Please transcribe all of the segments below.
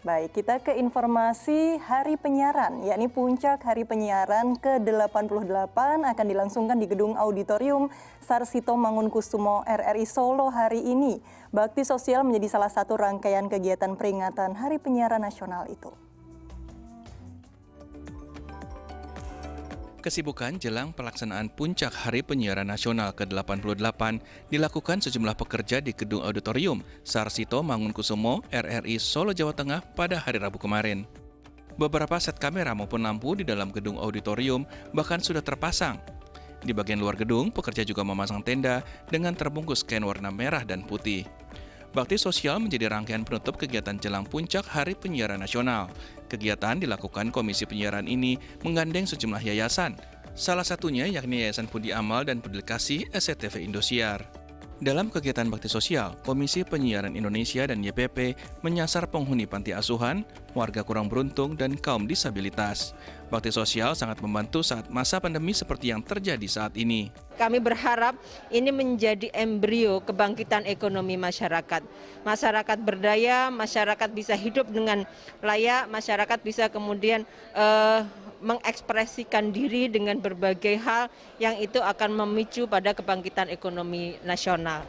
Baik, kita ke informasi Hari Penyiaran, yakni puncak Hari Penyiaran ke-88 akan dilangsungkan di Gedung Auditorium Sarsito Mangunkusumo RRI Solo hari ini. Bakti sosial menjadi salah satu rangkaian kegiatan peringatan Hari Penyiaran Nasional itu. Kesibukan jelang pelaksanaan puncak Hari Penyiaran Nasional ke-88 dilakukan sejumlah pekerja di Gedung Auditorium Sarsito Mangunkusumo RRI Solo, Jawa Tengah pada hari Rabu kemarin. Beberapa set kamera maupun lampu di dalam gedung auditorium bahkan sudah terpasang. Di bagian luar gedung, pekerja juga memasang tenda dengan terbungkus kain warna merah dan putih. Bakti sosial menjadi rangkaian penutup kegiatan jelang puncak Hari Penyiaran Nasional. Kegiatan dilakukan Komisi Penyiaran ini menggandeng sejumlah yayasan. Salah satunya yakni Yayasan Pundi Amal dan Peduli Kasih SCTV Indosiar. Dalam kegiatan bakti sosial, Komisi Penyiaran Indonesia dan YPP menyasar penghuni panti asuhan, warga kurang beruntung, dan kaum disabilitas. Bakti sosial sangat membantu saat masa pandemi seperti yang terjadi saat ini. Kami berharap ini menjadi embrio kebangkitan ekonomi masyarakat. Masyarakat berdaya, masyarakat bisa hidup dengan layak, masyarakat bisa kemudian mengekspresikan diri dengan berbagai hal yang itu akan memicu pada kebangkitan ekonomi nasional.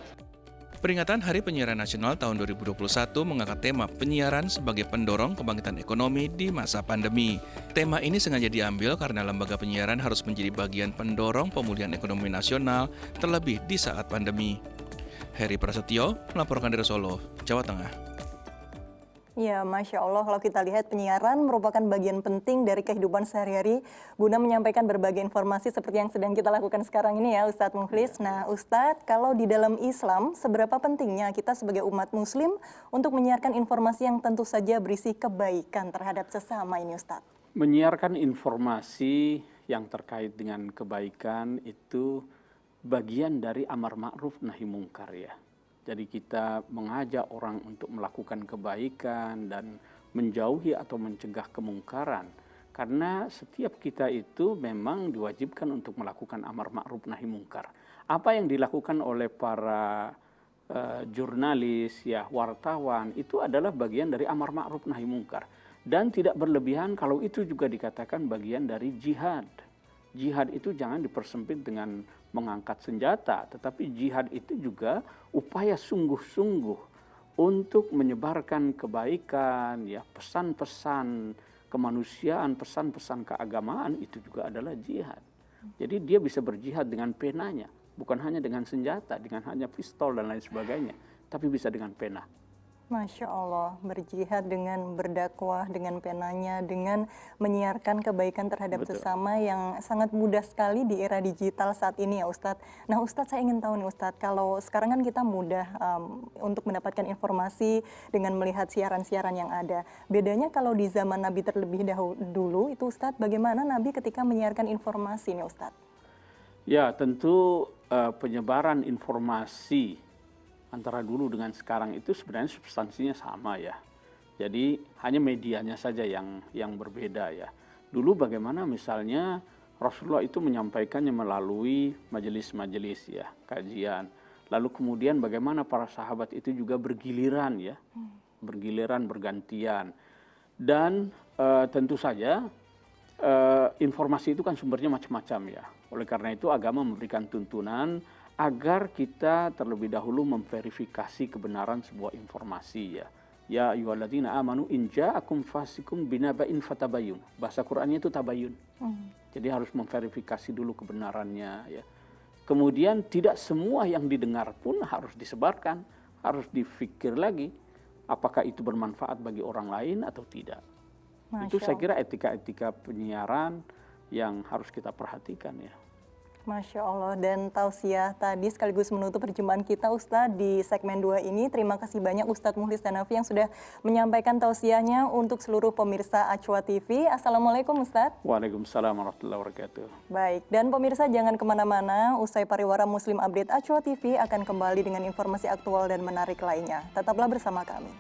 Peringatan Hari Penyiaran Nasional tahun 2021 mengangkat tema penyiaran sebagai pendorong kebangkitan ekonomi di masa pandemi. Tema ini sengaja diambil karena lembaga penyiaran harus menjadi bagian pendorong pemulihan ekonomi nasional, terlebih di saat pandemi. Heri Prasetyo melaporkan dari Solo, Jawa Tengah. Ya, Masya Allah, kalau kita lihat penyiaran merupakan bagian penting dari kehidupan sehari-hari guna menyampaikan berbagai informasi seperti yang sedang kita lakukan sekarang ini ya Ustadz Mukhlis. Nah Ustadz, kalau di dalam Islam, seberapa pentingnya kita sebagai umat muslim untuk menyiarkan informasi yang tentu saja berisi kebaikan terhadap sesama ini Ustadz? Menyiarkan informasi yang terkait dengan kebaikan itu bagian dari amar ma'ruf nahi mungkar ya. Jadi kita mengajak orang untuk melakukan kebaikan dan menjauhi atau mencegah kemungkaran. Karena setiap kita itu memang diwajibkan untuk melakukan amar ma'ruf nahi mungkar. Apa yang dilakukan oleh para jurnalis, ya wartawan, itu adalah bagian dari amar ma'ruf nahi mungkar. Dan tidak berlebihan kalau itu juga dikatakan bagian dari jihad. Jihad itu jangan dipersempit dengan mengangkat senjata, tetapi jihad itu juga upaya sungguh-sungguh untuk menyebarkan kebaikan, ya pesan-pesan kemanusiaan, pesan-pesan keagamaan itu juga adalah jihad. Jadi dia bisa berjihad dengan penanya, bukan hanya dengan senjata, dengan hanya pistol dan lain sebagainya, tapi bisa dengan pena. Masya Allah, berjihad dengan berdakwah, dengan penanya, dengan menyiarkan kebaikan terhadap sesama yang sangat mudah sekali di era digital saat ini ya Ustadz. Nah Ustadz, saya ingin tahu nih Ustadz, kalau sekarang kan kita mudah untuk mendapatkan informasi dengan melihat siaran-siaran yang ada. Bedanya kalau di zaman Nabi terlebih dahulu itu Ustadz, bagaimana Nabi ketika menyiarkan informasi nih Ustadz? Ya tentu penyebaran informasi antara dulu dengan sekarang itu sebenarnya substansinya sama ya. Jadi hanya medianya saja yang berbeda ya. Dulu bagaimana misalnya Rasulullah itu menyampaikannya melalui majelis-majelis ya, kajian. Lalu kemudian bagaimana para sahabat itu juga bergiliran ya. Bergiliran, bergantian. Dan tentu saja informasi itu kan sumbernya macam-macam ya. Oleh karena itu agama memberikan tuntunan agar kita terlebih dahulu memverifikasi kebenaran sebuah informasi ya. Ya ayyuhalladzina amanu in ja'akum fasikum binaba'in fatabayyun. Bahasa Qur'annya itu tabayyun. Jadi harus memverifikasi dulu kebenarannya ya. Kemudian tidak semua yang didengar pun harus disebarkan, harus difikir lagi apakah itu bermanfaat bagi orang lain atau tidak. Itu saya kira etika-etika penyiaran yang harus kita perhatikan ya. Masya Allah, dan tausiah tadi sekaligus menutup perjumpaan kita Ustadz di segmen 2 ini. Terima kasih banyak Ustadz Mukhlis Hanafi yang sudah menyampaikan tausiahnya untuk seluruh pemirsa Acwa TV. Assalamualaikum Ustadz. Waalaikumsalam warahmatullahi wabarakatuh. Baik, dan pemirsa jangan kemana-mana, usai pariwara Muslim Update Acwa TV akan kembali dengan informasi aktual dan menarik lainnya. Tetaplah bersama kami.